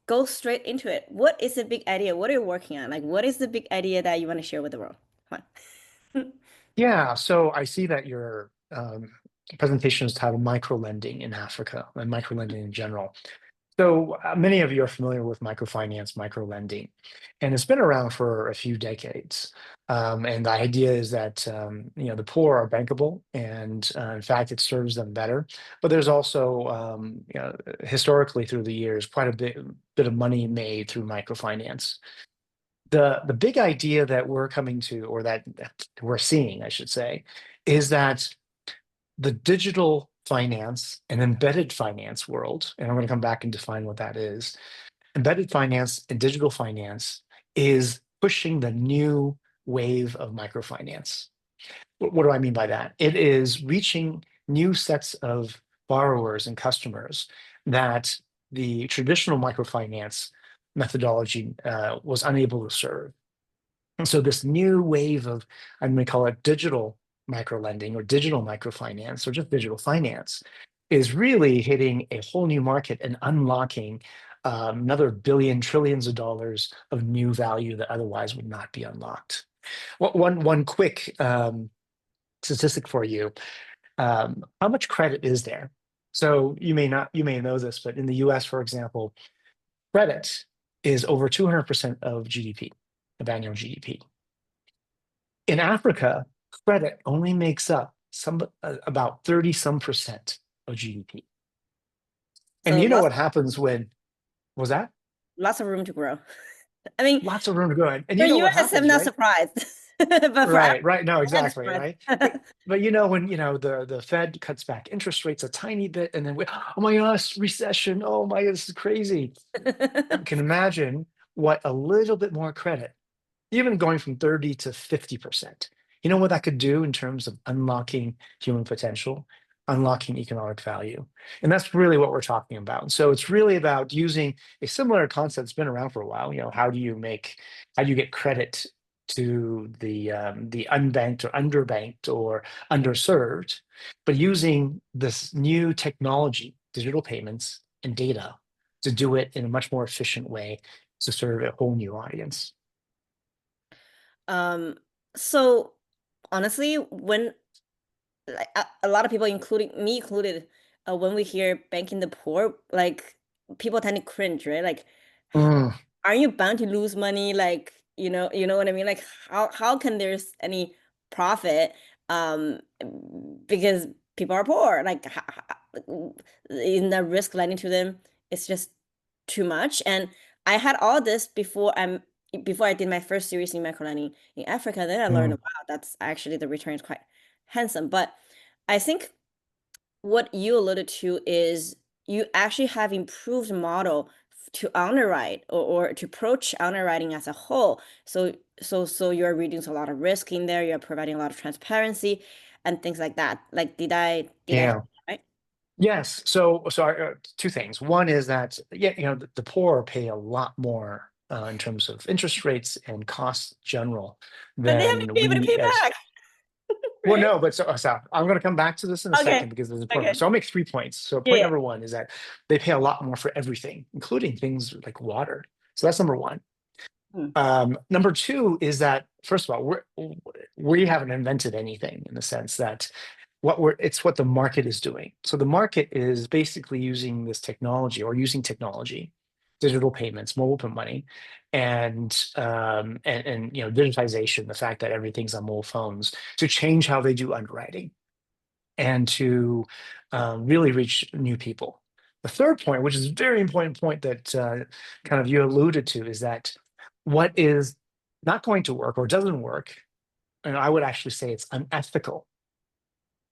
go straight into it. What is the big idea? What are you working on? Like, what is the big idea that you want to share with the world? Come on. Yeah, so I see that your presentation is titled Micro Lending in Africa and micro lending in general. So many of you are familiar with microfinance, micro lending, and it's been around for a few decades. And the idea is that the poor are bankable, and in fact, it serves them better. But there's also historically through the years quite a bit of money made through microfinance. The big idea that we're coming to, or that we're seeing, I should say, is that the digital finance and embedded finance world, and I'm going to come back and define what that is. Embedded finance and digital finance is pushing the new wave of microfinance. What do I mean by that? It is reaching new sets of borrowers and customers that the traditional microfinance methodology was unable to serve. And so this new wave of, I'm going to call it digital micro lending or digital microfinance or just digital finance is really hitting a whole new market and unlocking another billion, trillions of dollars of new value that otherwise would not be unlocked. One quick statistic for you. How much credit is there? So you may know this, but in the US, for example, credit is over 200% of GDP, of annual GDP. In Africa, credit only makes up about 30 some percent of GDP. And So you know lots what happens when was that? lots of room to grow. I mean, Lots of room to go in. And for you know what US, I'm happens, not right? surprised, but for Africa, Right. No, I'm exactly, surprised. right? But you know when the Fed cuts back interest rates a tiny bit, and then oh my gosh, recession! Oh my, this is crazy. You can imagine what a little bit more credit, even going from 30 to 50%. You know what that could do in terms of unlocking human potential, unlocking economic value. And that's really what we're talking about. So it's really about using a similar concept that's been around for a while. How do you get credit to the unbanked or underbanked or underserved, but using this new technology, digital payments and data to do it in a much more efficient way to serve a whole new audience. Um, so honestly, when like a lot of people, including me included, when we hear banking the poor, like people tend to cringe, right? Like, Mm, aren't you bound to lose money? Like, you know what I mean? Like, how can there's any profit? Because people are poor. Like, in the risk lending to them, it's just too much. And I had all this before I did my first series in micro lending in Africa. Then I learned, mm. wow, that's actually the return is quite handsome. But I think what you alluded to is you actually have improved model to underwrite or to approach underwriting as a whole. So you're reducing a lot of risk in there. You're providing a lot of transparency and things like that. Like, did I Yeah. right? Yes. Two things. One is that yeah, the poor pay a lot more in terms of interest rates and costs general But they have to than be able to we pay as back, well. right? No, but so I'm going to come back to this in a Okay. second because it's important. Okay. So I'll make 3 points. So Yeah. point Yeah. number one is that they pay a lot more for everything, including things like water. So that's number one. Hmm. Number two is that first of all, we haven't invented anything in the sense that it's what the market is doing. So the market is basically using this technology or using technology, digital payments, mobile money, and digitization, the fact that everything's on mobile phones to change how they do underwriting and to really reach new people. The third point, which is a very important point that kind of you alluded to, is that what is not going to work or doesn't work, and I would actually say it's unethical,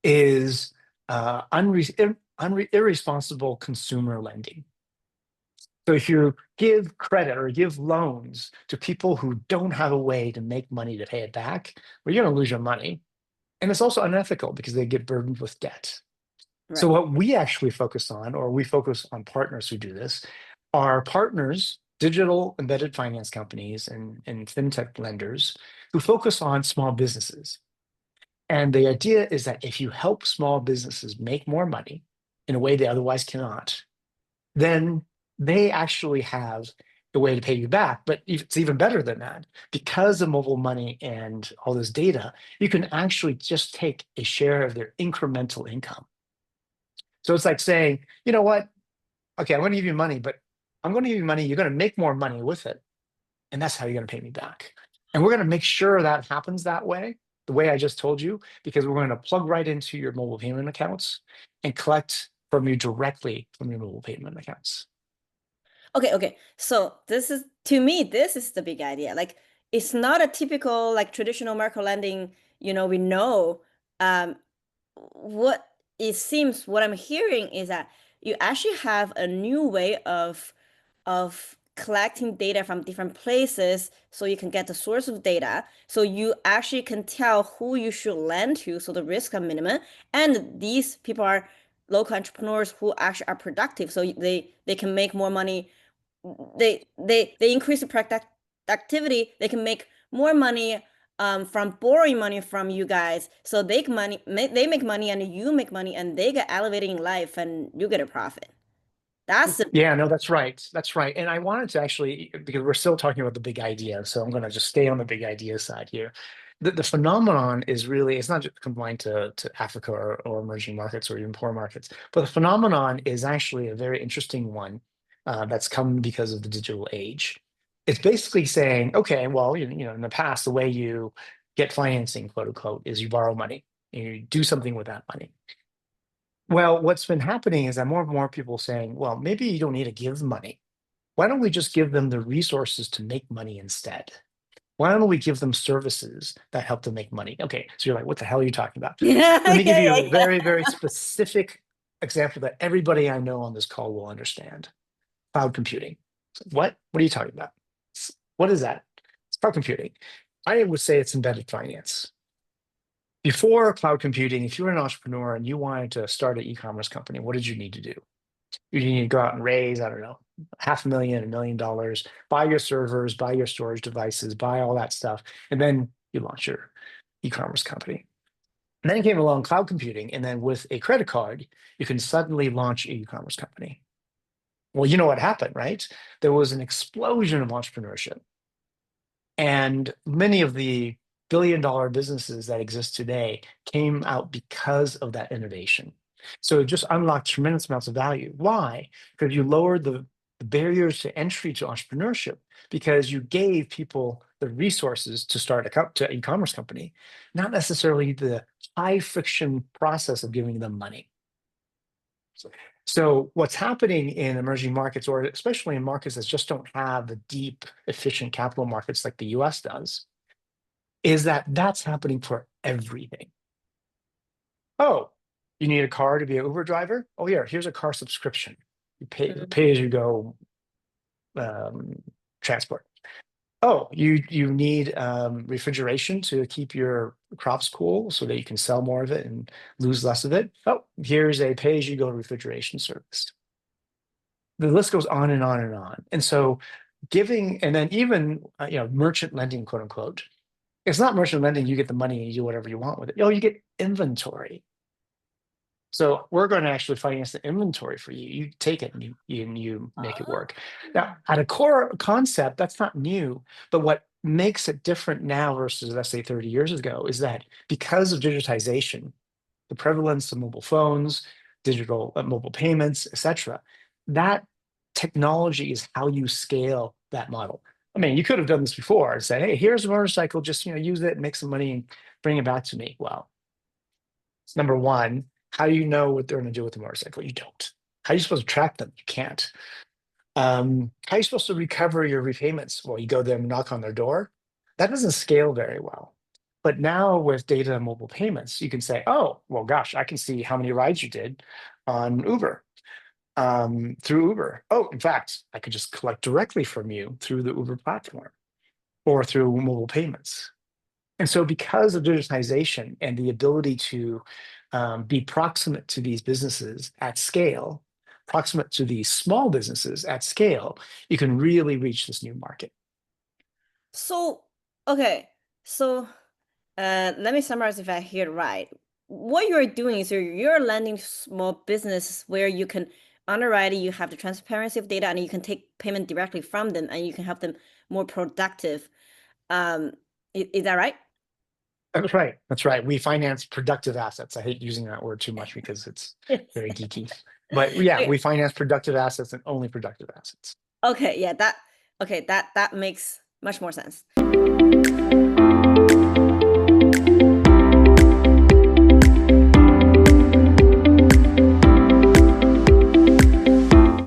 is irresponsible consumer lending. So if you give credit or give loans to people who don't have a way to make money to pay it back, well, you're going to lose your money. And it's also unethical because they get burdened with debt. So Right. what we actually focus on, or we focus on partners who do this, are partners, digital embedded finance companies and fintech lenders who focus on small businesses. And the idea is that if you help small businesses make more money in a way they otherwise cannot, then they actually have a way to pay you back. But it's even better than that. Because of mobile money and all this data, you can actually just take a share of their incremental income. So it's like saying, you know what? Okay, I'm going to give you money, but I'm going to give you money. You're going to make more money with it. And that's how you're going to pay me back. And we're going to make sure that happens that way, the way I just told you, because we're going to plug right into your mobile payment accounts and collect from you directly from your mobile payment accounts. Okay. So this is, to me, this is the big idea. Like, it's not a typical like traditional micro lending, we know. Um, what it seems, what I'm hearing is that you actually have a new way of collecting data from different places so you can get the source of data. So you actually can tell who you should lend to, so the risk are minimum. And these people are local entrepreneurs who actually are productive. So they can make more money. They increase the productivity. They can make more money from borrowing money from you guys. So they make money and you make money and they get elevated in life and you get a profit. That's the Yeah, no, that's right. That's right. And I wanted to actually, because we're still talking about the big idea, so I'm going to just stay on the big idea side here. The phenomenon is really, it's not just confined to Africa or emerging markets or even poor markets, but the phenomenon is actually a very interesting one that's come because of the digital age. It's basically saying, okay, well, in the past, the way you get financing, quote unquote, is you borrow money and you do something with that money. Well, what's been happening is that more and more people saying, well, maybe you don't need to give money. Why don't we just give them the resources to make money instead? Why don't we give them services that help them make money? Okay, so you're like, what the hell are you talking about? Let yeah, me give you a yeah, very, very specific example that everybody I know on this call will understand. Cloud computing. What? What are you talking about? What is that? It's cloud computing. I would say it's embedded finance. Before cloud computing, if you were an entrepreneur and you wanted to start an e-commerce company, what did you need to do? You need to go out and raise, I don't know, $500,000, $1 million, buy your servers, buy your storage devices, buy all that stuff, and then you launch your e-commerce company. And then came along cloud computing, and then with a credit card, you can suddenly launch an e-commerce company. Well, you know what happened, right? There was an explosion of entrepreneurship. And many of the billion-dollar businesses that exist today came out because of that innovation. So it just unlocked tremendous amounts of value. Why? Because you lowered the barriers to entry to entrepreneurship because you gave people the resources to start to e-commerce company, not necessarily the high friction process of giving them money. So what's happening in emerging markets, or especially in markets that just don't have the deep, efficient capital markets like the US does, is that that's happening for everything. Oh, you need a car to be an Uber driver? Oh, yeah, here's a car subscription. You pay as you go um, transport. Oh, you need refrigeration to keep your crops cool so that you can sell more of it and lose less of it. Oh, here's a pay as you go refrigeration service. The list goes on and on and on. And so giving, and then even merchant lending, quote unquote, it's not merchant lending, you get the money and you do whatever you want with it. You get inventory. So we're going to actually finance the inventory for you. You take it and you make it work. Now, at a core concept, that's not new, but what makes it different now versus, let's say, 30 years ago is that because of digitization, the prevalence of mobile phones, digital mobile payments, etc., that technology is how you scale that model. I mean, you could have done this before and said, hey, here's a motorcycle, just use it, make some money, and bring it back to me. Well, number one, how do you know what they're going to do with the motorcycle? You don't. How are you supposed to track them? You can't. How are you supposed to recover your repayments? Well, you go there and knock on their door. That doesn't scale very well. But now with data and mobile payments, you can say, oh, well, gosh, I can see how many rides you did on Uber, through Uber. Oh, in fact, I could just collect directly from you through the Uber platform or through mobile payments. And so because of digitization and the ability to be proximate to these businesses at scale, proximate to these small businesses at scale, you can really reach this new market. So, okay. So, let me summarize if I hear it right. What you're doing is you're lending to small business where you can underwriting, you have the transparency of data, and you can take payment directly from them, and you can help them more productive. Is that right? That's right. That's right. We finance productive assets. I hate using that word too much because it's very geeky. But yeah, Okay. we finance productive assets and only productive assets. Okay, yeah, that makes much more sense.